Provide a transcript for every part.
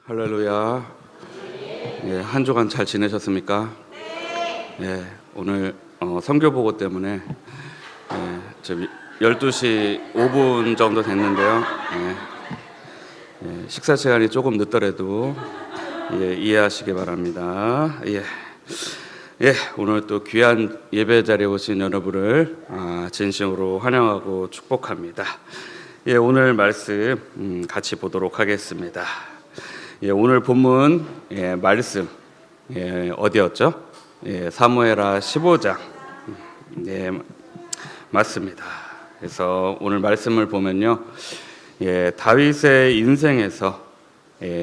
할렐루야. 예, 한 주간 잘 지내셨습니까? 예, 오늘 선교 보고 때문에 저 12시 5분 정도 됐는데요. 식사 시간이 조금 늦더라도 이해하시기 바랍니다. 오늘 또 귀한 예배 자리에 오신 여러분을 진심으로 환영하고 축복합니다. 오늘 말씀 같이 보도록 하겠습니다. 오늘 본문 말씀 어디였죠? 사무엘하 15장 맞습니다. 그래서 오늘 말씀을 보면요, 다윗의 인생에서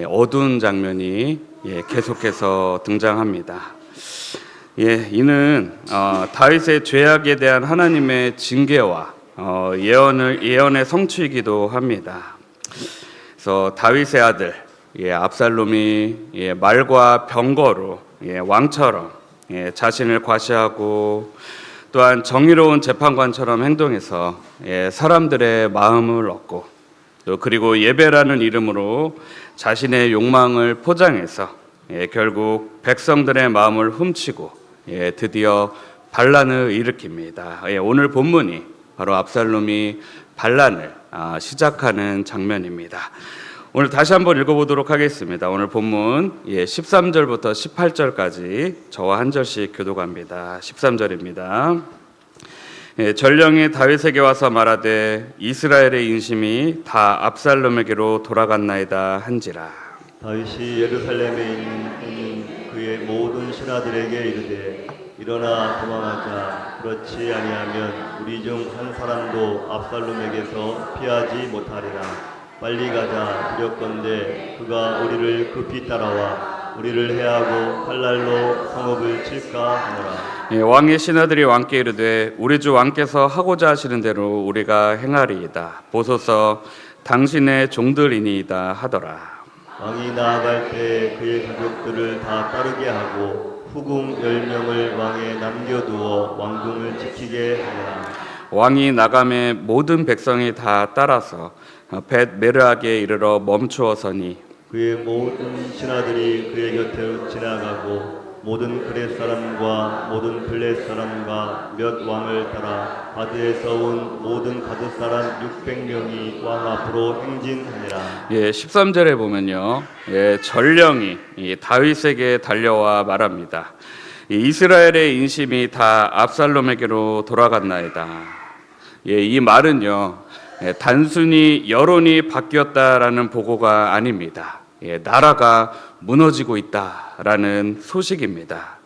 어두운 장면이 계속해서 등장합니다. 이는 다윗의 죄악에 대한 하나님의 징계와 예언의 성취이기도 합니다. 그래서 다윗의 아들 압살롬이 말과 병거로 왕처럼 자신을 과시하고 또한 정의로운 재판관처럼 행동해서 사람들의 마음을 얻고 또 그리고 예배라는 이름으로 자신의 욕망을 포장해서 결국 백성들의 마음을 훔치고 드디어 반란을 일으킵니다. 오늘 본문이 바로 압살롬이 반란을 시작하는 장면입니다. 오늘 다시 한번 읽어보도록 하겠습니다. 오늘 본문 13절부터 18절까지 저와 한 절씩 교독합니다. 13절입니다. 전령이 다윗에게 와서 말하되 이스라엘의 인심이 다 압살롬에게로 돌아갔나이다 한지라. 다윗이 예루살렘에 있는 그의 모든 신하들에게 이르되 일어나 도망하자. 그렇지 아니하면 우리 중 한 사람도 압살롬에게서 피하지 못하리라. 빨리 가자. 두렵건대 그가 우리를 급히 따라와 우리를 해하고 칼날로 성읍을 칠까 하노라. 왕의 신하들이 왕께 이르되 우리 주 왕께서 하고자 하시는 대로 우리가 행하리이다. 보소서 당신의 종들이니이다 하더라. 왕이 나아갈 때 그의 가족들을 다 따르게 하고 후궁 10명을 왕에 남겨두어 왕궁을 지키게 하니라. 왕이 나감에 모든 백성이 다 따라서 벳 메르하게 이르러 멈추어서니 그의 모든 신하들이 그의 곁으로 지나가고 모든 그렛 사람과 모든 블렛 사람과 몇 왕을 따라 가드에서 온 모든 가드 사람 600명이 왕 앞으로 행진하니라. 13절에 보면요, 전령이 다윗에게 달려와 말합니다. 이스라엘의 인심이 다 압살롬에게로 돌아갔나이다. 이 말은요, 단순히 여론이 바뀌었다라는 보고가 아닙니다. 나라가 무너지고 있다라는 소식입니다.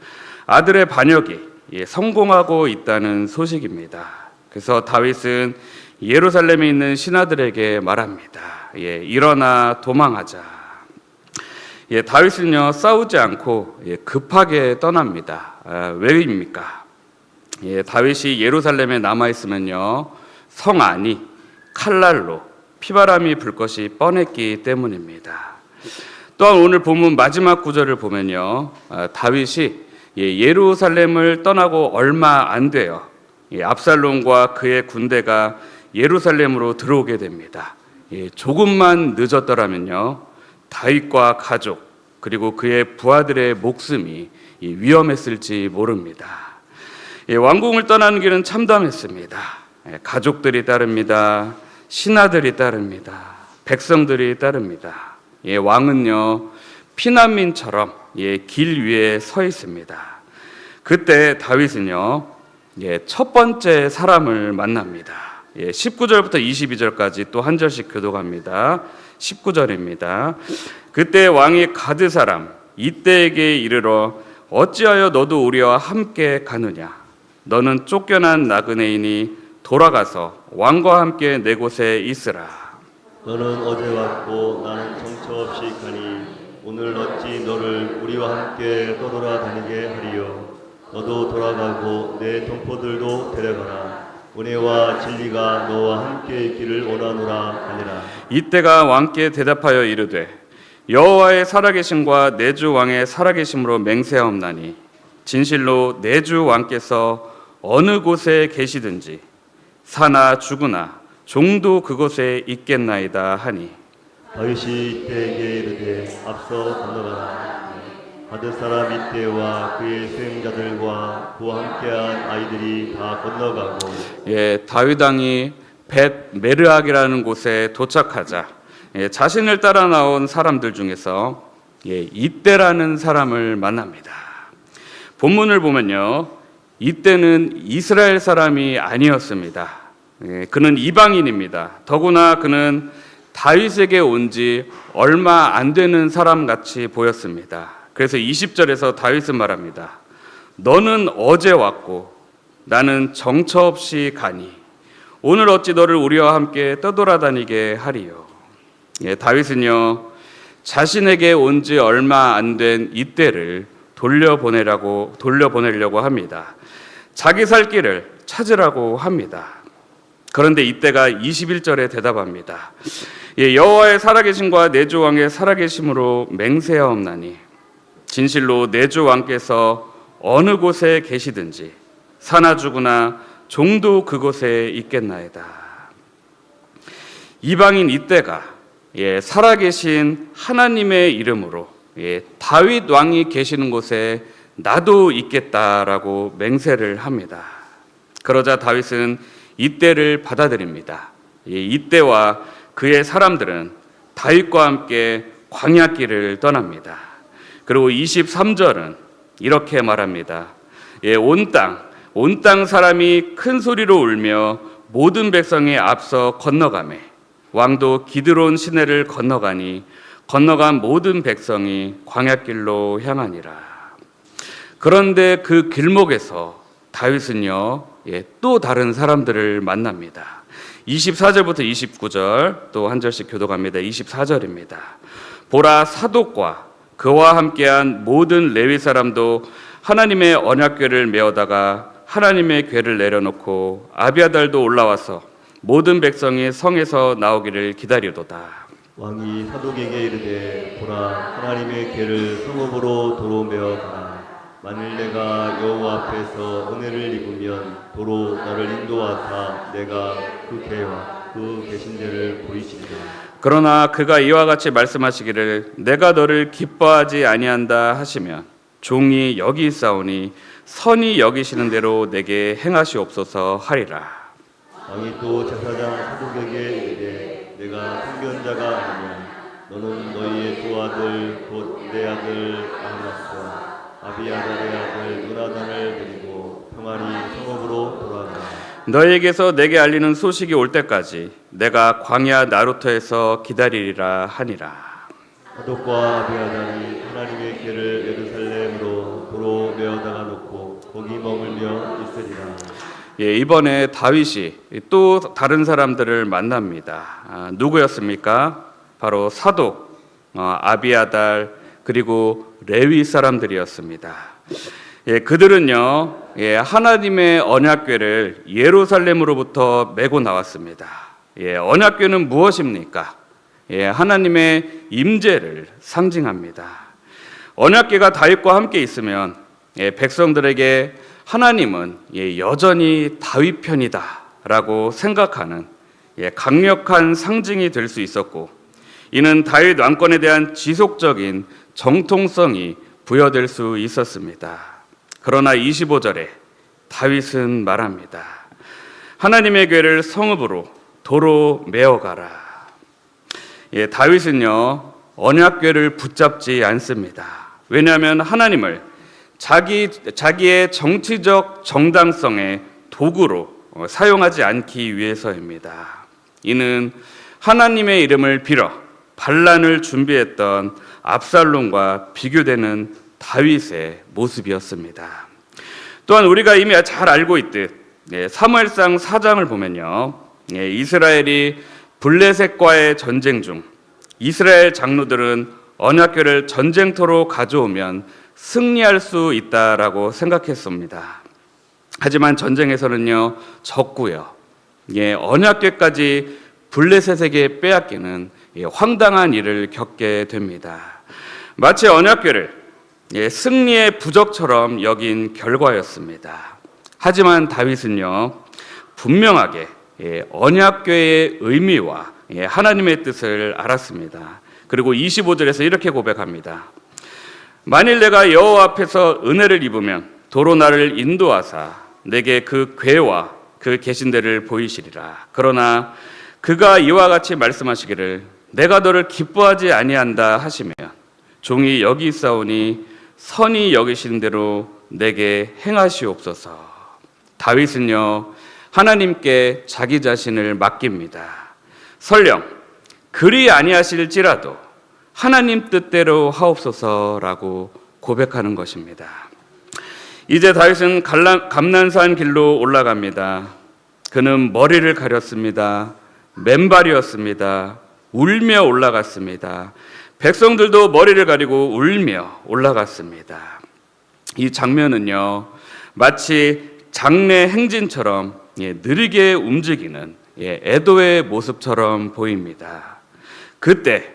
아들의 반역이 성공하고 있다는 소식입니다. 그래서 다윗은 예루살렘에 있는 신하들에게 말합니다. 일어나 도망하자. 다윗은요, 싸우지 않고 급하게 떠납니다. 왜입니까? 다윗이 예루살렘에 남아 있으면요, 성 안이 칼날로 피바람이 불 것이 뻔했기 때문입니다. 또한 오늘 본문 마지막 구절을 보면요, 다윗이 예루살렘을 떠나고 얼마 안 돼요, 압살롬과 그의 군대가 예루살렘으로 들어오게 됩니다. 조금만 늦었더라면요, 다윗과 가족 그리고 그의 부하들의 목숨이 위험했을지 모릅니다. 왕궁을 떠나는 길은 참담했습니다. 가족들이 따릅니다. 신하들이 따릅니다. 백성들이 따릅니다. 왕은요, 피난민처럼 길 위에 서 있습니다. 그때 다윗은요, 첫 번째 사람을 만납니다. 19절부터 22절까지 또 한 절씩 교독합니다. 19절입니다. 그때 왕이 가드 사람 이때에게 이르러 어찌하여 너도 우리와 함께 가느냐? 너는 쫓겨난 나그네이니 돌아가서 왕과 함께 내 곳에 있으라. 너는 어제 왔고 나는 정처 없이 가니 오늘 어찌 너를 우리와 함께 떠돌아다니게 하리요. 너도 돌아가고 내 동포들도 데려가라. 은혜와 진리가 너와 함께 있기를 원하노라 하니라. 이때가 왕께 대답하여 이르되 여호와의 살아계심과 내 주 왕의 살아계심으로 맹세하옵나니 진실로 내 주 왕께서 어느 곳에 계시든지 사나 죽으나 종도 그곳에 있겠나이다 하니 다윗이 이때에게 이르되 앞서 건너가라. 받을 사람 이때와 그의 수행자들과 그와 함께한 아이들이 다 건너가고 다윗 왕이 벳 메르악이라는 곳에 도착하자 자신을 따라 나온 사람들 중에서 이때라는 사람을 만납니다. 본문을 보면요, 이때는 이스라엘 사람이 아니었습니다. 그는 이방인입니다. 더구나 그는 다윗에게 온 지 얼마 안 되는 사람 같이 보였습니다. 그래서 20절에서 다윗은 말합니다. 너는 어제 왔고 나는 정처 없이 가니 오늘 어찌 너를 우리와 함께 떠돌아다니게 하리요. 다윗은요, 자신에게 온 지 얼마 안 된 이때를 돌려보내려고 합니다. 자기 살 길을 찾으라고 합니다. 그런데 이때가 21절에 대답합니다. 여호와의 살아계심과 내 주 왕의 살아계심으로 맹세하옵나니 진실로 내 주 왕께서 어느 곳에 계시든지 사나 죽으나 종도 그곳에 있겠나이다. 이방인 이때가 살아계신 하나님의 이름으로 다윗 왕이 계시는 곳에 나도 있겠다라고 맹세를 합니다. 그러자 다윗은 이때를 받아들입니다. 이때와 그의 사람들은 다윗과 함께 광야길을 떠납니다. 그리고 23절은 이렇게 말합니다. 온 땅 사람이 큰 소리로 울며 모든 백성이 앞서 건너가매 왕도 기드론 시내를 건너가니 건너간 모든 백성이 광야길로 향하니라. 그런데 그 길목에서 다윗은요, 또 다른 사람들을 만납니다. 24절부터 29절 또 한 절씩 교독합니다. 24절입니다. 보라, 사독과 그와 함께한 모든 레위 사람도 하나님의 언약궤를 메어다가 하나님의 궤를 내려놓고 아비아달도 올라와서 모든 백성이 성에서 나오기를 기다리도다. 왕이 사독에게 이르되 보라, 하나님의 궤를 성읍으로 도로 메어 가라. 만일 내가 여호와 앞에서 은혜를 입으면 도로 나를 인도하사 내가 그 궤와 그 계신 데를 보이시리라. 그러나 그가 이와 같이 말씀하시기를 내가 너를 기뻐하지 아니한다 하시면 종이 여기 있사오니 선히 여기시는 대로 내게 행하시옵소서 하리라. 왕이 또 제사장 사독에게 이르되 내가 선견자가 아니면 너는 너희의 두 아들 곧 내 아들 아하스와 아비아달의 아들 요나단을 데리고 평안히 성읍으로 돌아가라. 너에게서 내게 알리는 소식이 올 때까지 내가 광야 나루터에서 기다리리라 하니라. 사독과 아비아달이 하나님의 궤를 예루살렘으로 도로 메어다가 놓고 거기 머물며 있으리라. 이번에 다윗이 또 다른 사람들을 만납니다. 누구였습니까? 바로 사독, 아비아달, 그리고 레위 사람들이었습니다. 그들은요, 하나님의 언약궤를 예루살렘으로부터 메고 나왔습니다. 언약궤는 무엇입니까? 하나님의 임재를 상징합니다. 언약궤가 다윗과 함께 있으면 백성들에게 하나님은 여전히 다윗 편이다라고 생각하는 강력한 상징이 될 수 있었고, 이는 다윗 왕권에 대한 지속적인 정통성이 부여될 수 있었습니다. 그러나 25절에 다윗은 말합니다. 하나님의 궤를 성읍으로 도로 메어가라. 다윗은요, 언약궤를 붙잡지 않습니다. 왜냐하면 하나님을 자기의 정치적 정당성의 도구로 사용하지 않기 위해서입니다. 이는 하나님의 이름을 빌어 반란을 준비했던 압살롬과 비교되는 다윗의 모습이었습니다. 또한 우리가 이미 잘 알고 있듯 사무엘상 4장을 보면요, 이스라엘이 블레셋과의 전쟁 중 이스라엘 장로들은 언약궤를 전쟁터로 가져오면 승리할 수 있다라고 생각했습니다. 하지만 전쟁에서는요, 졌고요. 언약궤까지 블레셋에게 빼앗기는 황당한 일을 겪게 됩니다. 마치 언약궤를 승리의 부적처럼 여긴 결과였습니다. 하지만 다윗은요, 분명하게 언약궤의 의미와 하나님의 뜻을 알았습니다. 그리고 25절에서 이렇게 고백합니다. 만일 내가 여호와 앞에서 은혜를 입으면 도로 나를 인도하사 내게 그 궤와 그 계신 데를 보이시리라. 그러나 그가 이와 같이 말씀하시기를 내가 너를 기뻐하지 아니한다 하시면 종이 여기 있사오니 선히 여기시는 대로 내게 행하시옵소서. 다윗은요 하나님께 자기 자신을 맡깁니다. 설령 그리 아니하실지라도 하나님 뜻대로 하옵소서라고 고백하는 것입니다. 이제 다윗은 감난산 길로 올라갑니다. 그는 머리를 가렸습니다. 맨발이었습니다. 울며 올라갔습니다. 백성들도 머리를 가리고 울며 올라갔습니다. 이 장면은요 마치 장례 행진처럼 느리게 움직이는 애도의 모습처럼 보입니다. 그때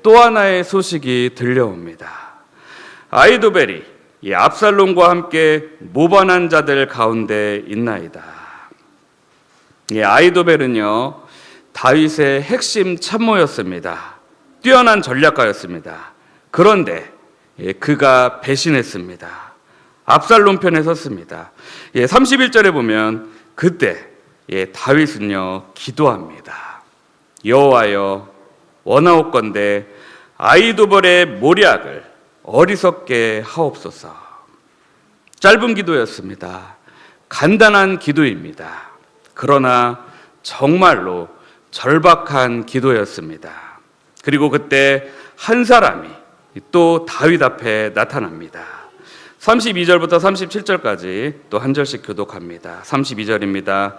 또 하나의 소식이 들려옵니다. 아히도벨이 압살롬과 함께 모반한 자들 가운데 있나이다. 아히도벨은요 다윗의 핵심 참모였습니다. 뛰어난 전략가였습니다. 그런데 그가 배신했습니다. 압살롬 편에 섰습니다. 31절에 보면 그때 다윗은요 기도합니다. 여호와여 원하옵건대 아히도벨의 모략을 어리석게 하옵소서. 짧은 기도였습니다. 간단한 기도입니다. 그러나 정말로 절박한 기도였습니다. 그리고 그때 한 사람이 또 다윗 앞에 나타납니다. 32절부터 37절까지 또 한 절씩 교독합니다. 32절입니다.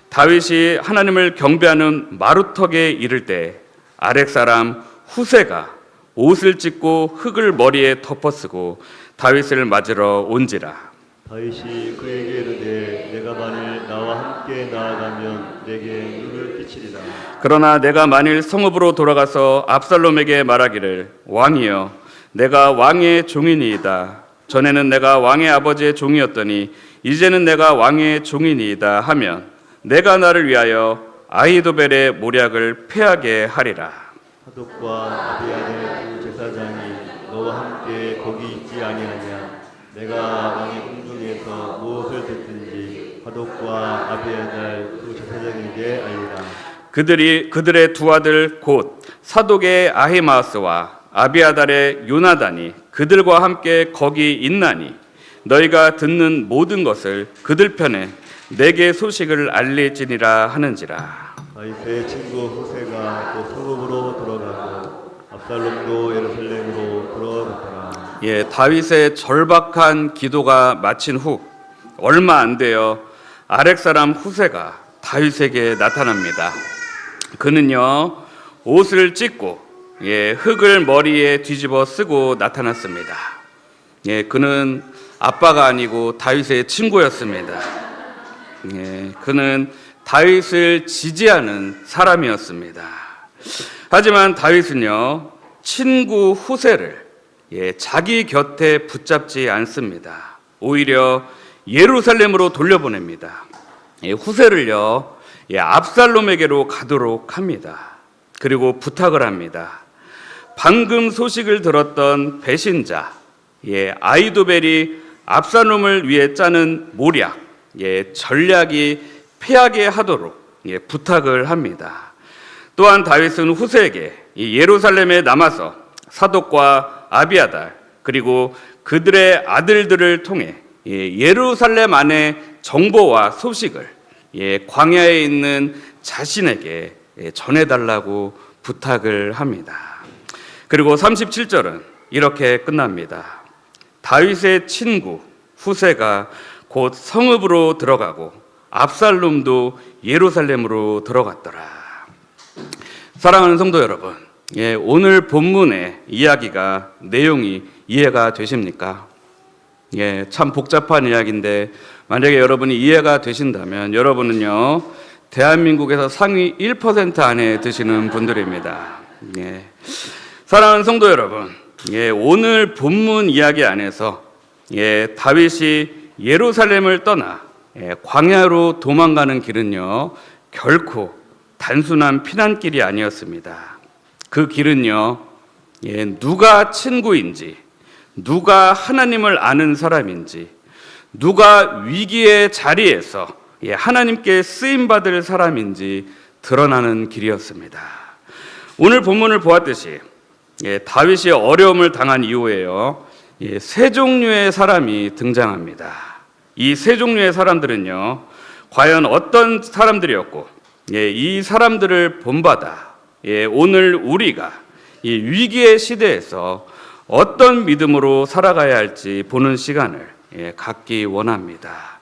다윗이 하나님을 경배하는 마루턱에 이를 때 아렉 사람 후세가 옷을 찢고 흙을 머리에 덮어쓰고 다윗을 맞으러 온지라. 다윗이 그에게 이르되 내가 만일 나와 함께 나아가면 내게 눈을 끼치리라. 그러나 내가 만일 성읍으로 돌아가서 압살롬에게 말하기를 왕이여 내가 왕의 종이니이다. 전에는 내가 왕의 아버지의 종이었더니 이제는 내가 왕의 종이니이다 하면 내가 나를 위하여 아히도벨의 모략을 패하게 하리라. 사독과 아비아델 두 제사장이 너와 함께 거기 있지 아니하냐. 내가 왕의 궁중에서 무엇을 듣든지 사독과 아비아델 두 제사장에게 알리라. 그들의 두 아들 곧 사독의 아히마스와 아비아달의 요나단이 그들과 함께 거기 있나니 너희가 듣는 모든 것을 그들 편에 내게 소식을 알릴지니라 하는지라. 다윗의 친구 후세가 또 성읍으로 돌아가고 압살롬도 예루살렘으로 돌아갔더라. 다윗의 절박한 기도가 마친 후 얼마 안 되어 아렉 사람 후세가 다윗에게 나타납니다. 그는요 옷을 찢고 흙을 머리에 뒤집어 쓰고 나타났습니다. 그는 아빠가 아니고 다윗의 친구였습니다. 그는 다윗을 지지하는 사람이었습니다. 하지만 다윗은요 친구 후세를 자기 곁에 붙잡지 않습니다. 오히려 예루살렘으로 돌려보냅니다. 후세를요 압살롬에게로 가도록 합니다. 그리고 부탁을 합니다. 방금 소식을 들었던 배신자 아히도벨이 압살롬을 위해 짜는 모략 전략이 패하게 하도록 부탁을 합니다. 또한 다윗은 후세에게 예루살렘에 남아서 사독과 아비아달 그리고 그들의 아들들을 통해 예루살렘 안의 정보와 소식을 광야에 있는 자신에게 전해달라고 부탁을 합니다. 그리고 37절은 이렇게 끝납니다. 다윗의 친구 후세가 곧 성읍으로 들어가고 압살롬도 예루살렘으로 들어갔더라. 사랑하는 성도 여러분, 오늘 본문의 이야기가 내용이 이해가 되십니까? 참 복잡한 이야기인데 만약에 여러분이 이해가 되신다면 여러분은요 대한민국에서 상위 1% 안에 드시는 분들입니다. 사랑하는 성도 여러분, 오늘 본문 이야기 안에서 다윗이 예루살렘을 떠나 광야로 도망가는 길은요 결코 단순한 피난길이 아니었습니다. 그 길은요, 누가 친구인지, 누가 하나님을 아는 사람인지, 누가 위기의 자리에서 하나님께 쓰임받을 사람인지 드러나는 길이었습니다. 오늘 본문을 보았듯이 다윗이 어려움을 당한 이후에요, 세 종류의 사람이 등장합니다. 이 세 종류의 사람들은요, 과연 어떤 사람들이었고, 이 사람들을 본받아 오늘 우리가 이 위기의 시대에서 어떤 믿음으로 살아가야 할지 보는 시간을 갖기 원합니다.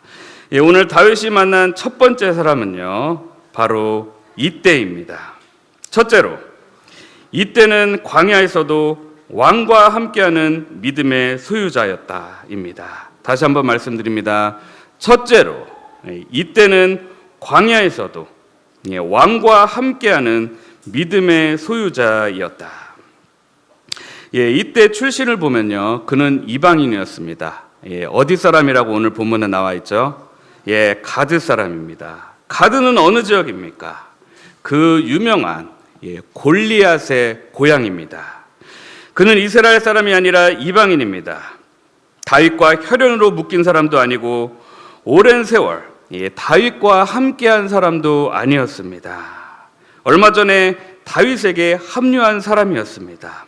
오늘 다윗이 만난 첫 번째 사람은요, 바로 이때입니다. 첫째로, 이때는 광야에서도 왕과 함께하는 믿음의 소유자였다입니다. 다시 한번 말씀드립니다. 첫째로, 이때는 광야에서도 왕과 함께하는 믿음의 소유자였다. 이때 출신을 보면요, 그는 이방인이었습니다. 어디 사람이라고 오늘 본문에 나와 있죠? 가드 사람입니다. 가드는 어느 지역입니까? 그 유명한 골리앗의 고향입니다. 그는 이스라엘 사람이 아니라 이방인입니다. 다윗과 혈연으로 묶인 사람도 아니고 오랜 세월 다윗과 함께한 사람도 아니었습니다. 얼마 전에 다윗에게 합류한 사람이었습니다.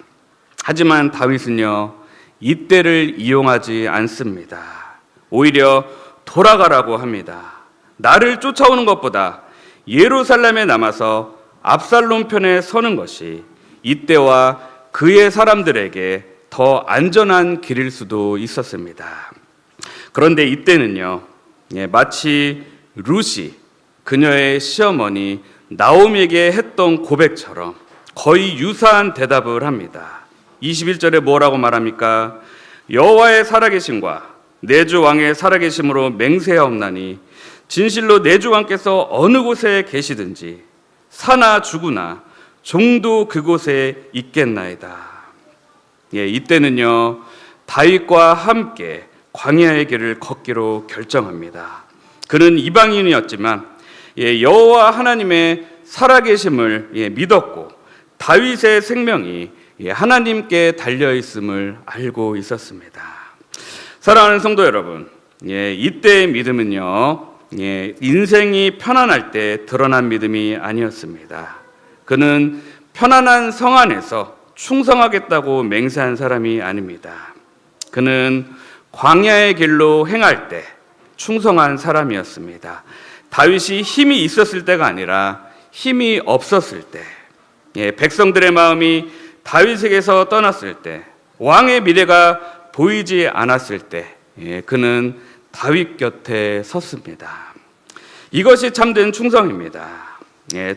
하지만 다윗은요, 이때를 이용하지 않습니다. 오히려 돌아가라고 합니다. 나를 쫓아오는 것보다 예루살렘에 남아서 압살롬 편에 서는 것이 이때와 그의 사람들에게 더 안전한 길일 수도 있었습니다. 그런데 이때는요, 마치 룻이 그녀의 시어머니 나오미에게 했던 고백처럼 거의 유사한 대답을 합니다. 21절에 뭐라고 말합니까? 여호와의 살아계심과 내 주 왕의 살아계심으로 맹세하옵나니 진실로 내 주 왕께서 어느 곳에 계시든지 사나 죽으나 종도 그곳에 있겠나이다. 이때는요, 다윗과 함께 광야의 길을 걷기로 결정합니다. 그는 이방인이었지만 여호와 하나님의 살아계심을 믿었고 다윗의 생명이 하나님께 달려있음을 알고 있었습니다. 사랑하는 성도 여러분, 이때의 믿음은요, 인생이 편안할 때 드러난 믿음이 아니었습니다. 그는 편안한 성 안에서 충성하겠다고 맹세한 사람이 아닙니다. 그는 광야의 길로 행할 때 충성한 사람이었습니다. 다윗이 힘이 있었을 때가 아니라 힘이 없었을 때, 백성들의 마음이 다윗에게서 떠났을 때, 왕의 미래가 보이지 않았을 때, 그는 다윗 곁에 섰습니다. 이것이 참된 충성입니다.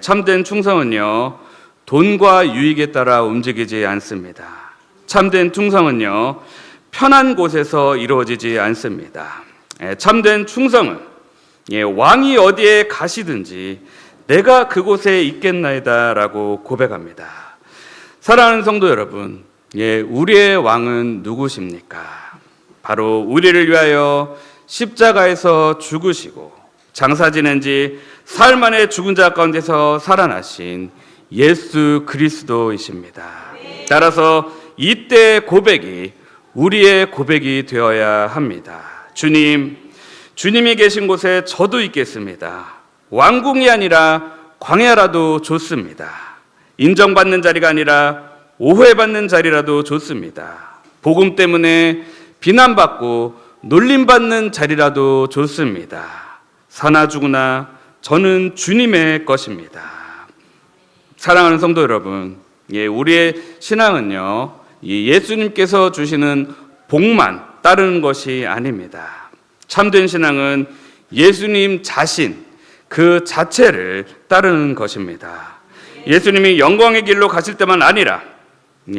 참된 충성은요, 돈과 유익에 따라 움직이지 않습니다. 참된 충성은요, 편한 곳에서 이루어지지 않습니다. 참된 충성은 왕이 어디에 가시든지 내가 그곳에 있겠나이다라고 고백합니다. 사랑하는 성도 여러분, 우리의 왕은 누구십니까? 바로 우리를 위하여 십자가에서 죽으시고 장사 지낸 지 사흘 만에 죽은 자 가운데서 살아나신 예수 그리스도이십니다. 따라서 이때 고백이 우리의 고백이 되어야 합니다. 주님이 계신 곳에 저도 있겠습니다. 왕궁이 아니라 광야라도 좋습니다. 인정받는 자리가 아니라 오해받는 자리라도 좋습니다. 복음 때문에 비난받고 놀림받는 자리라도 좋습니다. 사나 죽으나 저는 주님의 것입니다. 사랑하는 성도 여러분, 우리의 신앙은요, 예수님께서 주시는 복만 따르는 것이 아닙니다. 참된 신앙은 예수님 자신 그 자체를 따르는 것입니다. 예수님이 영광의 길로 가실 때만 아니라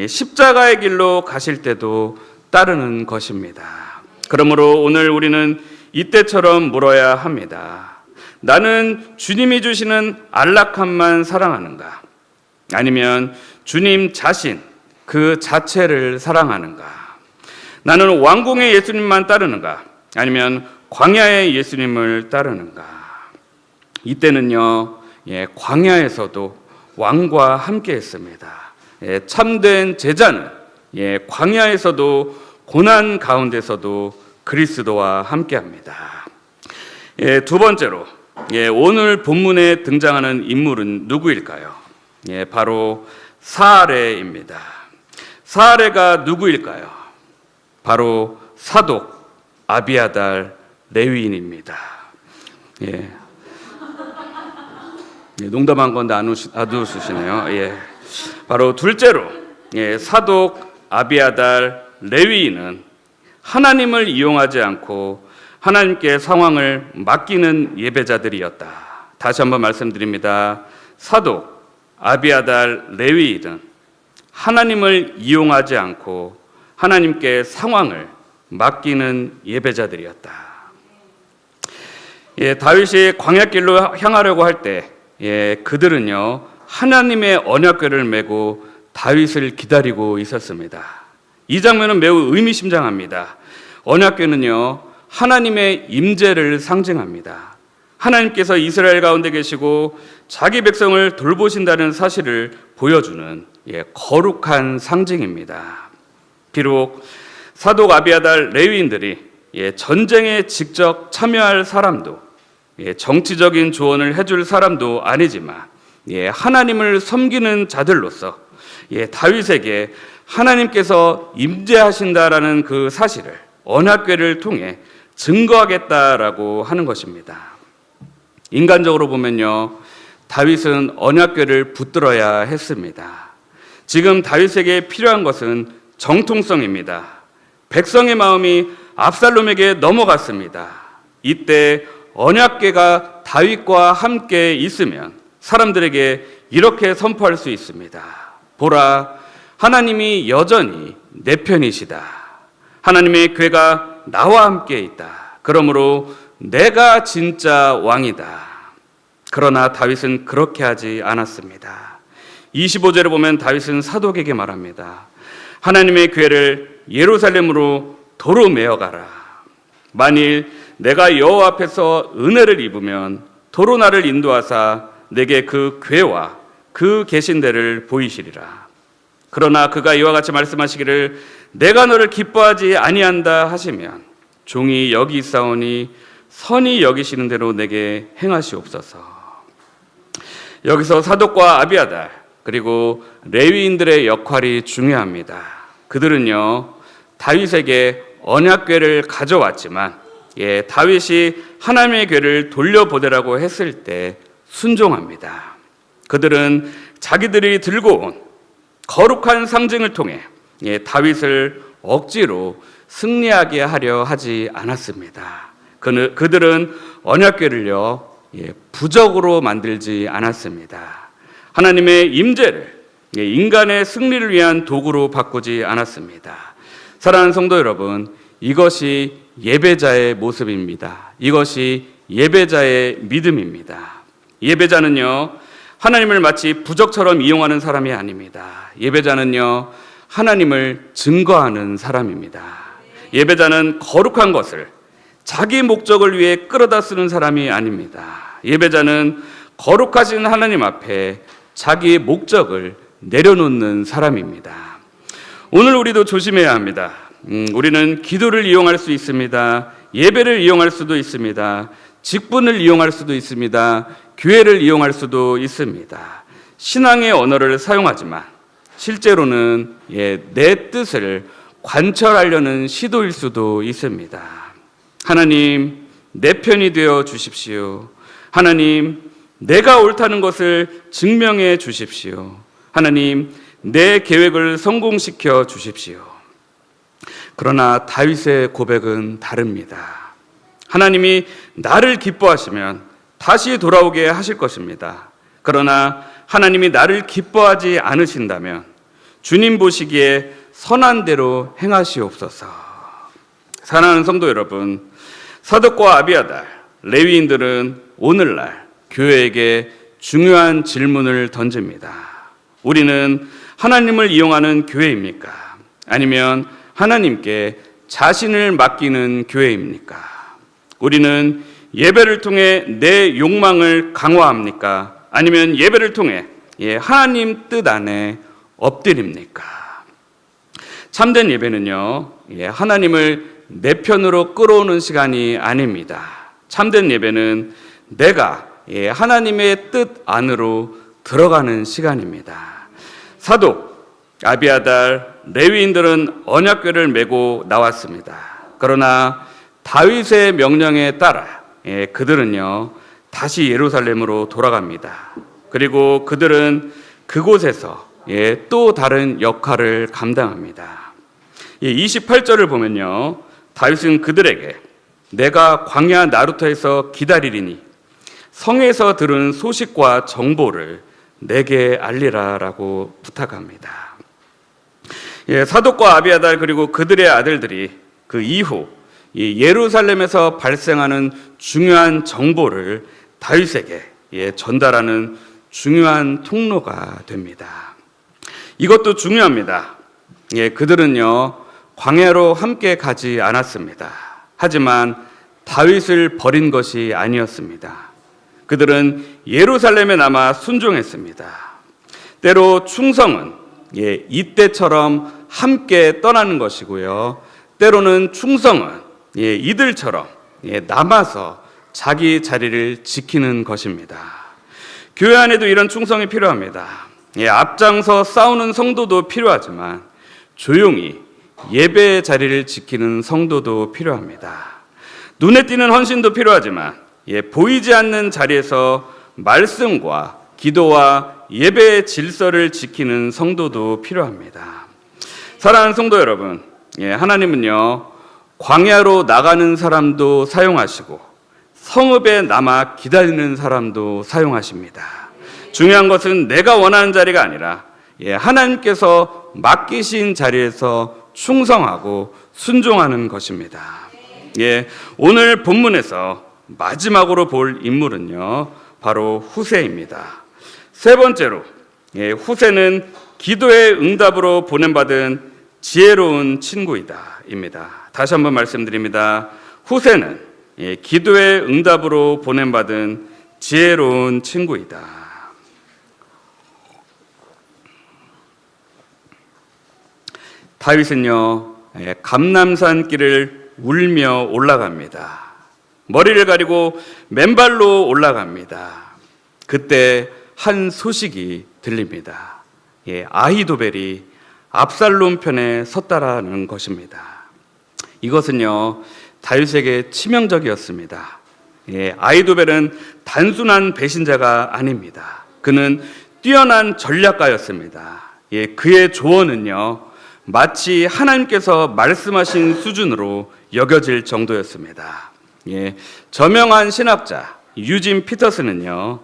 십자가의 길로 가실 때도 따르는 것입니다. 그러므로 오늘 우리는 이때처럼 물어야 합니다. 나는 주님이 주시는 안락함만 사랑하는가? 아니면 주님 자신 그 자체를 사랑하는가? 나는 왕궁의 예수님만 따르는가? 아니면 광야의 예수님을 따르는가? 이때는요, 광야에서도 왕과 함께 했습니다. 참된 제자는 광야에서도 고난 가운데서도 그리스도와 함께합니다. 두 번째로 오늘 본문에 등장하는 인물은 누구일까요? 바로 사레입니다. 사레가 누구일까요? 바로 사독 아비아달 레위인입니다. 농담한 건데 안 웃으시네요. 바로 둘째로 사독 아비아달 레위인은 하나님을 이용하지 않고 하나님께 상황을 맡기는 예배자들이었다. 다시 한번 말씀드립니다. 사독 아비아달 레위인은 하나님을 이용하지 않고 하나님께 상황을 맡기는 예배자들이었다. 다윗이 광야길로 향하려고 할 때 그들은요 하나님의 언약궤를 메고 다윗을 기다리고 있었습니다. 이 장면은 매우 의미심장합니다. 언약궤는요 하나님의 임재를 상징합니다. 하나님께서 이스라엘 가운데 계시고 자기 백성을 돌보신다는 사실을 보여주는 거룩한 상징입니다. 비록 사독 아비아달 레위인들이 전쟁에 직접 참여할 사람도 정치적인 조언을 해줄 사람도 아니지만 하나님을 섬기는 자들로서 다윗에게 하나님께서 임재하신다라는 그 사실을 언약궤를 통해 증거하겠다라고 하는 것입니다. 인간적으로 보면요 다윗은 언약궤를 붙들어야 했습니다. 지금 다윗에게 필요한 것은 정통성입니다. 백성의 마음이 압살롬에게 넘어갔습니다. 이때 언약궤가 다윗과 함께 있으면 사람들에게 이렇게 선포할 수 있습니다. 보라, 하나님이 여전히 내 편이시다. 하나님의 궤가 나와 함께 있다. 그러므로 내가 진짜 왕이다. 그러나 다윗은 그렇게 하지 않았습니다. 25절에 보면 다윗은 사독에게 말합니다. 하나님의 궤를 예루살렘으로 도로 메어가라. 만일 내가 여호와 앞에서 은혜를 입으면 도로 나를 인도하사 내게 그 궤와 그 계신 데를 보이시리라. 그러나 그가 이와 같이 말씀하시기를 내가 너를 기뻐하지 아니한다 하시면 종이 여기 있사오니 선히 여기시는 대로 내게 행하시옵소서. 여기서 사독과 아비아달 그리고 레위인들의 역할이 중요합니다. 그들은요 다윗에게 언약궤를 가져왔지만 다윗이 하나님의 궤를 돌려보내라고 했을 때 순종합니다. 그들은 자기들이 들고 온 거룩한 상징을 통해 다윗을 억지로 승리하게 하려 하지 않았습니다. 그들은 언약궤를요 부적으로 만들지 않았습니다. 하나님의 임재를 인간의 승리를 위한 도구로 바꾸지 않았습니다. 사랑하는 성도 여러분, 이것이 예배자의 모습입니다. 이것이 예배자의 믿음입니다. 예배자는요 하나님을 마치 부적처럼 이용하는 사람이 아닙니다. 예배자는요 하나님을 증거하는 사람입니다. 예배자는 거룩한 것을 자기 목적을 위해 끌어다 쓰는 사람이 아닙니다. 예배자는 거룩하신 하나님 앞에 자기의 목적을 내려놓는 사람입니다. 오늘 우리도 조심해야 합니다. 우리는 기도를 이용할 수 있습니다. 예배를 이용할 수도 있습니다. 직분을 이용할 수도 있습니다. 교회를 이용할 수도 있습니다. 신앙의 언어를 사용하지만 실제로는 내 뜻을 관철하려는 시도일 수도 있습니다. 하나님, 내 편이 되어 주십시오. 하나님, 내가 옳다는 것을 증명해 주십시오. 하나님, 내 계획을 성공시켜 주십시오. 그러나 다윗의 고백은 다릅니다. 하나님이 나를 기뻐하시면 다시 돌아오게 하실 것입니다. 그러나 하나님이 나를 기뻐하지 않으신다면 주님 보시기에 선한 대로 행하시옵소서. 사랑하는 성도 여러분, 사독과 아비아달, 레위인들은 오늘날 교회에게 중요한 질문을 던집니다. 우리는 하나님을 이용하는 교회입니까? 아니면 하나님께 자신을 맡기는 교회입니까? 우리는 예배를 통해 내 욕망을 강화합니까? 아니면 예배를 통해 하나님 뜻 안에 엎드립니까? 참된 예배는요, 하나님을 내 편으로 끌어오는 시간이 아닙니다. 참된 예배는 내가 하나님의 뜻 안으로 들어가는 시간입니다. 사독, 아비아달, 레위인들은 언약궤를 메고 나왔습니다. 그러나 다윗의 명령에 따라 그들은요 다시 예루살렘으로 돌아갑니다. 그리고 그들은 그곳에서 또 다른 역할을 감당합니다. 28절을 보면요, 다윗은 그들에게 내가 광야 나루터에서 기다리리니 성에서 들은 소식과 정보를 내게 알리라라고 부탁합니다. 사독과 아비아달 그리고 그들의 아들들이 그 이후 예루살렘에서 발생하는 중요한 정보를 다윗에게 전달하는 중요한 통로가 됩니다. 이것도 중요합니다. 그들은요 광야로 함께 가지 않았습니다. 하지만 다윗을 버린 것이 아니었습니다. 그들은 예루살렘에 남아 순종했습니다. 때로 충성은 이때처럼 함께 떠나는 것이고요, 때로는 충성은 이들처럼 남아서 자기 자리를 지키는 것입니다. 교회 안에도 이런 충성이 필요합니다. 앞장서 싸우는 성도도 필요하지만 조용히 예배의 자리를 지키는 성도도 필요합니다. 눈에 띄는 헌신도 필요하지만 보이지 않는 자리에서 말씀과 기도와 예배의 질서를 지키는 성도도 필요합니다. 사랑하는 성도 여러분, 하나님은요 광야로 나가는 사람도 사용하시고 성읍에 남아 기다리는 사람도 사용하십니다. 중요한 것은 내가 원하는 자리가 아니라 하나님께서 맡기신 자리에서 충성하고 순종하는 것입니다. 오늘 본문에서 마지막으로 볼 인물은요 바로 후세입니다. 세 번째로 후세는 기도의 응답으로 보냄받은 지혜로운 친구이다 입니다. 다시 한번 말씀드립니다. 후세는 기도의 응답으로 보냄받은 지혜로운 친구이다. 다윗은요 감람산 길을 울며 올라갑니다. 머리를 가리고 맨발로 올라갑니다. 그때 한 소식이 들립니다. 아히도벨이 압살롬 편에 섰다라는 것입니다. 이것은요 다윗에게 치명적이었습니다. 아히도벨은 단순한 배신자가 아닙니다. 그는 뛰어난 전략가였습니다. 그의 조언은요 마치 하나님께서 말씀하신 수준으로 여겨질 정도였습니다. 저명한 신학자 유진 피터스는요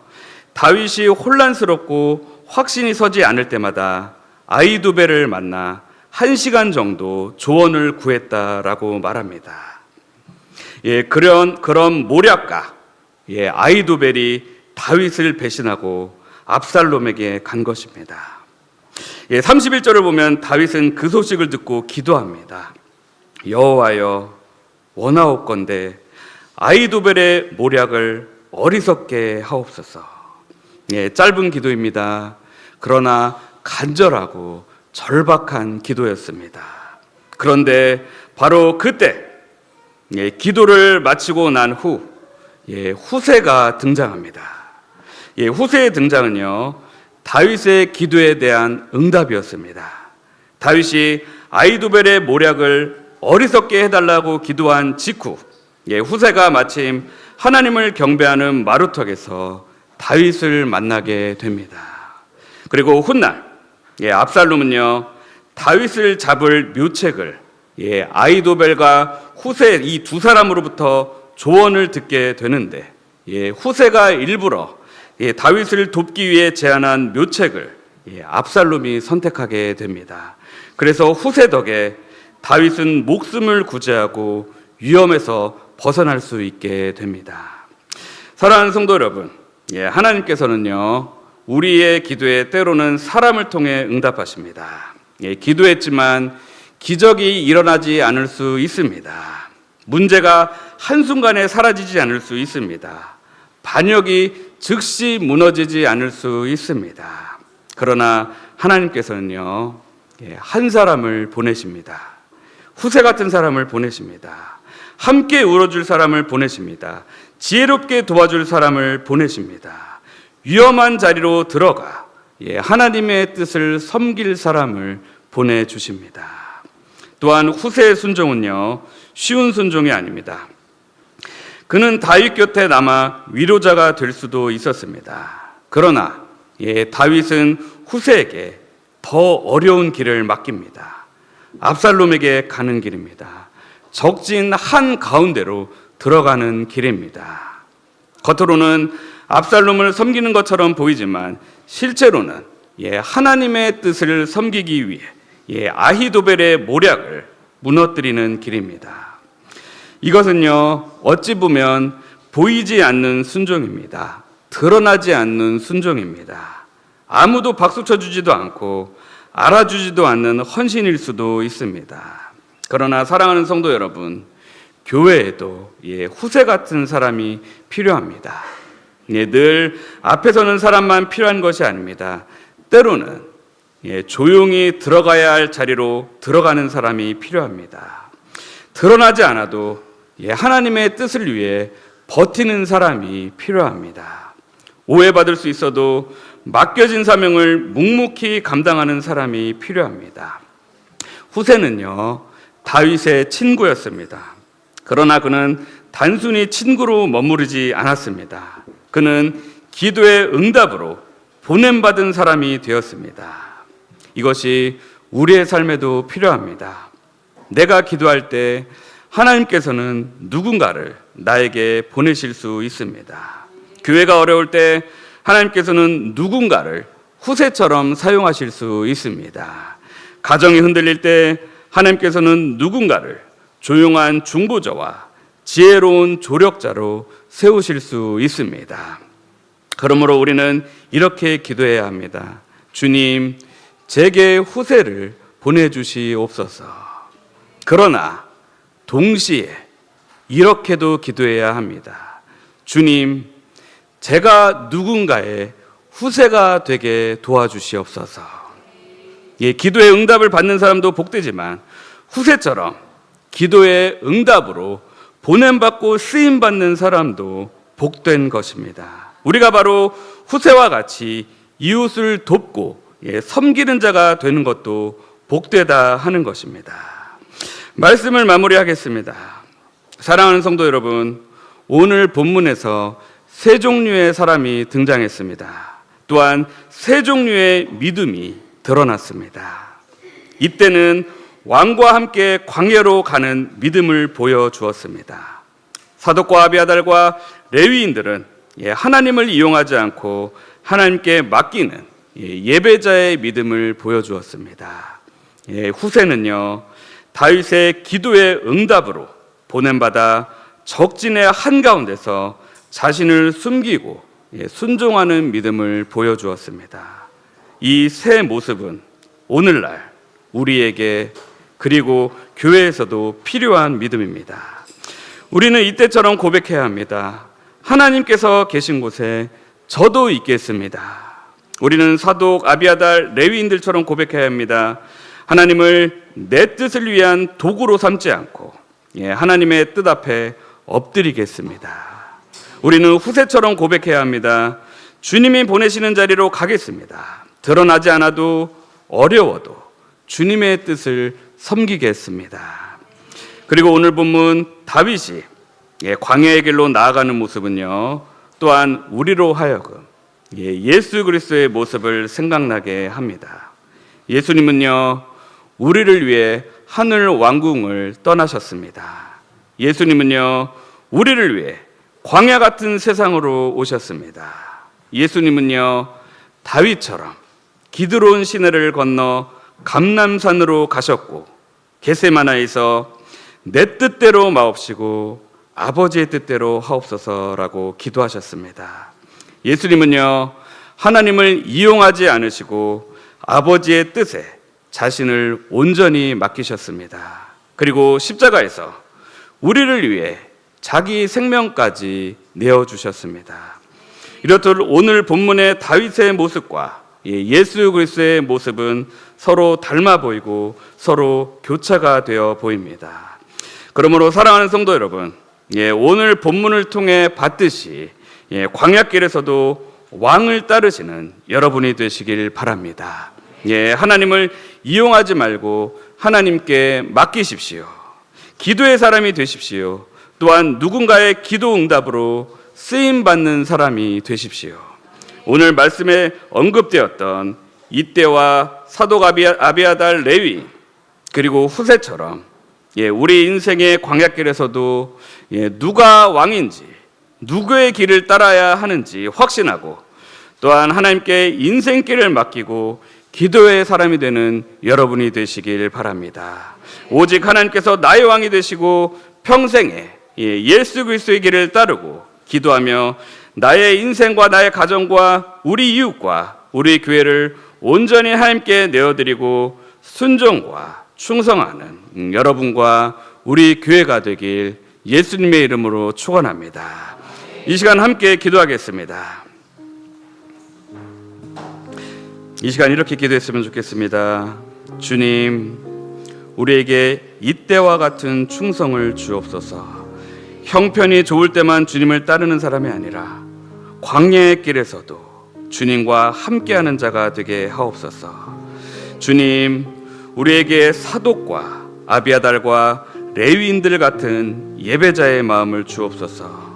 다윗이 혼란스럽고 확신이 서지 않을 때마다 아히도벨을 만나 1시간 정도 조언을 구했다라고 말합니다. 그런 모략가 아히도벨이 다윗을 배신하고 압살롬에게 간 것입니다. 31절을 보면 다윗은 그 소식을 듣고 기도합니다. 여호와여 원하옵건대 아히도벨의 모략을 어리석게 하옵소서. 짧은 기도입니다. 그러나 간절하고 절박한 기도였습니다. 그런데 바로 그때 기도를 마치고 난 후 후세가 등장합니다. 후세의 등장은요 다윗의 기도에 대한 응답이었습니다. 다윗이 아히도벨의 모략을 어리석게 해달라고 기도한 직후 후세가 마침 하나님을 경배하는 마루턱에서 다윗을 만나게 됩니다. 그리고 훗날 압살롬은요 다윗을 잡을 묘책을 아히도벨과 후세 이 두 사람으로부터 조언을 듣게 되는데 후세가 일부러 다윗을 돕기 위해 제안한 묘책을 압살롬이 선택하게 됩니다. 그래서 후세 덕에 다윗은 목숨을 구제하고 위험에서 벗어날 수 있게 됩니다. 사랑하는 성도 여러분, 하나님께서는요 우리의 기도에 때로는 사람을 통해 응답하십니다. 기도했지만 기적이 일어나지 않을 수 있습니다. 문제가 한순간에 사라지지 않을 수 있습니다. 반역이 즉시 무너지지 않을 수 있습니다. 그러나 하나님께서는요, 한 사람을 보내십니다. 후세 같은 사람을 보내십니다. 함께 울어줄 사람을 보내십니다. 지혜롭게 도와줄 사람을 보내십니다. 위험한 자리로 들어가 하나님의 뜻을 섬길 사람을 보내주십니다. 또한 후세의 순종은요, 쉬운 순종이 아닙니다. 그는 다윗 곁에 남아 위로자가 될 수도 있었습니다. 그러나 다윗은 후세에게 더 어려운 길을 맡깁니다. 압살롬에게 가는 길입니다. 적진 한 가운데로 들어가는 길입니다. 겉으로는 압살롬을 섬기는 것처럼 보이지만 실제로는 하나님의 뜻을 섬기기 위해 아히도벨의 모략을 무너뜨리는 길입니다. 이것은요, 어찌 보면 보이지 않는 순종입니다. 드러나지 않는 순종입니다. 아무도 박수 쳐주지도 않고 알아주지도 않는 헌신일 수도 있습니다. 그러나 사랑하는 성도 여러분, 교회에도 후세 같은 사람이 필요합니다. 늘 앞에 서는 사람만 필요한 것이 아닙니다. 때로는 조용히 들어가야 할 자리로 들어가는 사람이 필요합니다. 드러나지 않아도 하나님의 뜻을 위해 버티는 사람이 필요합니다. 오해받을 수 있어도 맡겨진 사명을 묵묵히 감당하는 사람이 필요합니다. 후세는요, 다윗의 친구였습니다. 그러나 그는 단순히 친구로 머무르지 않았습니다. 그는 기도의 응답으로 보냄받은 사람이 되었습니다. 이것이 우리의 삶에도 필요합니다. 내가 기도할 때 하나님께서는 누군가를 나에게 보내실 수 있습니다. 교회가 어려울 때 하나님께서는 누군가를 후세처럼 사용하실 수 있습니다. 가정이 흔들릴 때 하나님께서는 누군가를 조용한 중보자와 지혜로운 조력자로 세우실 수 있습니다. 그러므로 우리는 이렇게 기도해야 합니다. 주님, 제게 후세를 보내주시옵소서. 그러나 동시에 이렇게도 기도해야 합니다. 주님, 제가 누군가의 후세가 되게 도와주시옵소서. 기도의 응답을 받는 사람도 복되지만 후세처럼 기도의 응답으로 보냄받고 쓰임받는 사람도 복된 것입니다. 우리가 바로 후세와 같이 이웃을 돕고 섬기는 자가 되는 것도 복되다 하는 것입니다. 말씀을 마무리하겠습니다. 사랑하는 성도 여러분, 오늘 본문에서 세 종류의 사람이 등장했습니다. 또한 세 종류의 믿음이 드러났습니다. 이때는 왕과 함께 광야로 가는 믿음을 보여주었습니다. 사독과 아비아달과 레위인들은 하나님을 이용하지 않고 하나님께 맡기는 예배자의 믿음을 보여주었습니다. 후세는요, 다윗의 기도의 응답으로 보냄받아 적진의 한가운데서 자신을 숨기고 순종하는 믿음을 보여주었습니다. 이 세 모습은 오늘날 우리에게 그리고 교회에서도 필요한 믿음입니다. 우리는 이때처럼 고백해야 합니다. 하나님께서 계신 곳에 저도 있겠습니다. 우리는 사독, 아비아달, 레위인들처럼 고백해야 합니다. 하나님을 내 뜻을 위한 도구로 삼지 않고 하나님의 뜻 앞에 엎드리겠습니다. 우리는 후세처럼 고백해야 합니다. 주님이 보내시는 자리로 가겠습니다. 드러나지 않아도 어려워도 주님의 뜻을 섬기겠습니다. 그리고 오늘 본문 다윗이 광야의 길로 나아가는 모습은요, 또한 우리로 하여금 예수 그리스도의 모습을 생각나게 합니다. 예수님은요, 우리를 위해 하늘 왕궁을 떠나셨습니다. 예수님은요, 우리를 위해 광야 같은 세상으로 오셨습니다. 예수님은요, 다윗처럼 기드론 시내를 건너 감람산으로 가셨고 겟세마나에서 내 뜻대로 마옵시고 아버지의 뜻대로 하옵소서라고 기도하셨습니다. 예수님은요, 하나님을 이용하지 않으시고 아버지의 뜻에 자신을 온전히 맡기셨습니다. 그리고 십자가에서 우리를 위해 자기 생명까지 내어주셨습니다. 이렇듯 오늘 본문의 다윗의 모습과 예수 그리스도의 모습은 서로 닮아 보이고 서로 교차가 되어 보입니다. 그러므로 사랑하는 성도 여러분, 오늘 본문을 통해 봤듯이 광야길에서도 왕을 따르시는 여러분이 되시길 바랍니다. 하나님을 이용하지 말고 하나님께 맡기십시오. 기도의 사람이 되십시오. 또한 누군가의 기도 응답으로 쓰임받는 사람이 되십시오. 오늘 말씀에 언급되었던 이때와 사독 아비아달 레위 그리고 후세처럼 우리 인생의 광야길에서도 누가 왕인지 누구의 길을 따라야 하는지 확신하고 또한 하나님께 인생길을 맡기고 기도의 사람이 되는 여러분이 되시길 바랍니다. 오직 하나님께서 나의 왕이 되시고 평생에 예수 그리스도의 길을 따르고 기도하며 나의 인생과 나의 가정과 우리 이웃과 우리 교회를 온전히 하나님께 내어드리고 순종과 충성하는 여러분과 우리 교회가 되길 예수님의 이름으로 축원합니다. 이 시간 함께 기도하겠습니다. 이 시간 이렇게 기도했으면 좋겠습니다. 주님, 우리에게 이때와 같은 충성을 주옵소서. 형편이 좋을 때만 주님을 따르는 사람이 아니라 광야의 길에서도 주님과 함께하는 자가 되게 하옵소서. 주님, 우리에게 사독과 아비아달과 레위인들 같은 예배자의 마음을 주옵소서.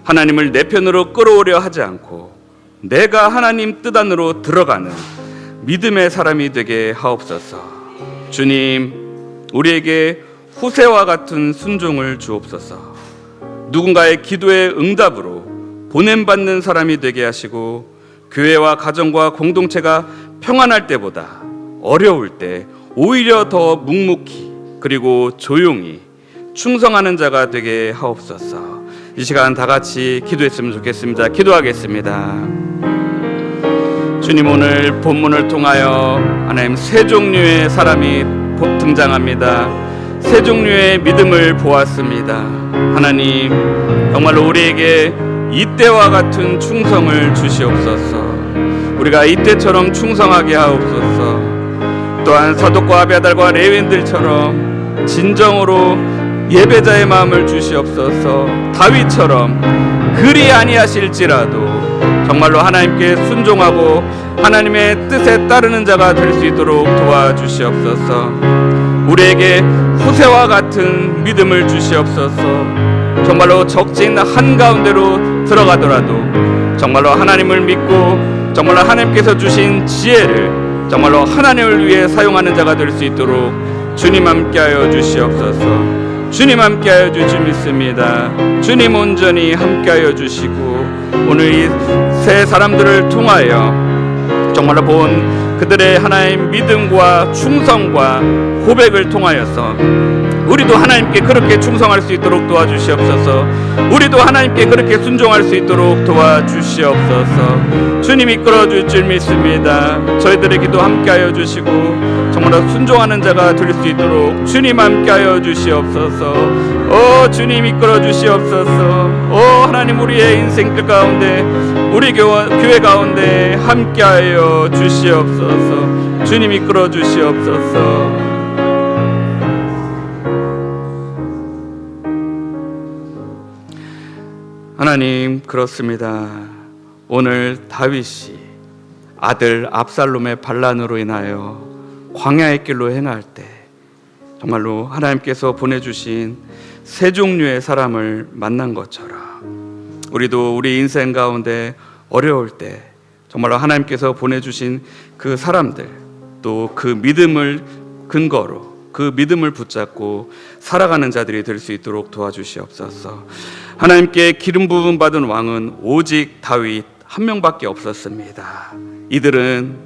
하나님을 내 편으로 끌어오려 하지 않고 내가 하나님 뜻 안으로 들어가는 믿음의 사람이 되게 하옵소서. 주님, 우리에게 후세와 같은 순종을 주옵소서. 누군가의 기도의 응답으로 보냄받는 사람이 되게 하시고 교회와 가정과 공동체가 평안할 때보다 어려울 때 오히려 더 묵묵히 그리고 조용히 충성하는 자가 되게 하옵소서. 이 시간 다 같이 기도했으면 좋겠습니다. 기도하겠습니다. 주님, 오늘 본문을 통하여 하나님 세 종류의 사람이 등장합니다. 세 종류의 믿음을 보았습니다. 하나님, 정말로 우리에게 이때와 같은 충성을 주시옵소서. 우리가 이때처럼 충성하게 하옵소서. 또한 사독과 아비아달과 레위인들처럼 진정으로 예배자의 마음을 주시옵소서. 다윗처럼 그리 아니하실지라도 정말로 하나님께 순종하고 하나님의 뜻에 따르는 자가 될 수 있도록 도와주시옵소서. 우리에게 후세와 같은 믿음을 주시옵소서. 정말로 적진 한가운데로 들어가더라도 정말로 하나님을 믿고 정말로 하나님께서 주신 지혜를 정말로 하나님을 위해 사용하는 자가 될 수 있도록 주님 함께하여 주시옵소서. 주님 함께하여 주시 믿습니다. 주님 온전히 함께하여 주시고 오늘 이 세 사람들을 통하여 정말로 본 그들의 하나님 믿음과 충성과 고백을 통하여서 우리도 하나님께 그렇게 충성할 수 있도록 도와주시옵소서. 우리도 하나님께 그렇게 순종할 수 있도록 도와주시옵소서. 주님 이끌어 줄 줄 믿습니다. 저희들의 기도 함께하여 주시고 정말로 순종하는 자가 될 수 있도록 주님 함께하여 주시옵소서. 주님 이끌어 주시옵소서. 하나님, 우리의 인생들 가운데 우리 교회 가운데 함께하여 주시옵소서. 주님 이끌어 주시옵소서. 하나님, 그렇습니다. 오늘 다윗이 아들 압살롬의 반란으로 인하여 광야의 길로 행할 때 정말로 하나님께서 보내주신 세 종류의 사람을 만난 것처럼 우리도 우리 인생 가운데 어려울 때 정말로 하나님께서 보내주신 그 사람들, 또 그 믿음을 근거로 그 믿음을 붙잡고 살아가는 자들이 될 수 있도록 도와주시옵소서. 하나님께 기름 부음 받은 왕은 오직 다윗 한 명밖에 없었습니다. 이들은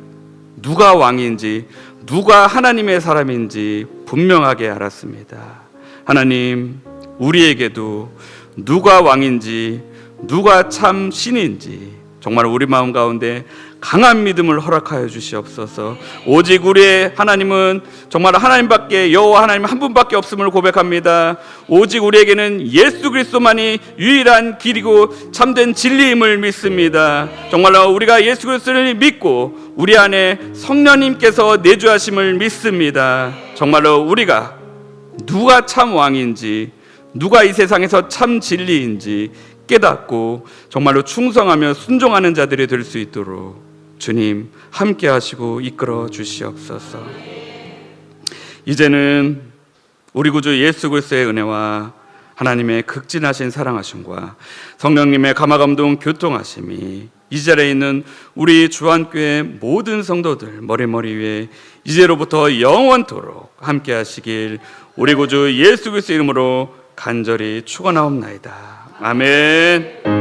누가 왕인지 누가 하나님의 사람인지 분명하게 알았습니다. 하나님, 우리에게도 누가 왕인지 누가 참 신인지 정말 우리 마음 가운데 강한 믿음을 허락하여 주시옵소서. 오직 우리의 하나님은 정말 하나님밖에, 여호와 하나님 한 분밖에 없음을 고백합니다. 오직 우리에게는 예수 그리스도만이 유일한 길이고 참된 진리임을 믿습니다. 정말로 우리가 예수 그리스도를 믿고 우리 안에 성령님께서 내주하심을 믿습니다. 정말로 우리가 누가 참 왕인지, 누가 이 세상에서 참 진리인지 깨닫고 정말로 충성하며 순종하는 자들이 될 수 있도록 주님 함께 하시고 이끌어 주시옵소서. 이제는 우리 구주 예수 그리스도의 은혜와 하나님의 극진하신 사랑하심과 성령님의 감화감동 교통하심이 이 자리에 있는 우리 주한교회 모든 성도들 머리 위에 이제로부터 영원토록 함께 하시길 우리 구주 예수 그리스도 이름으로 간절히 축원하옵나이다. 아멘.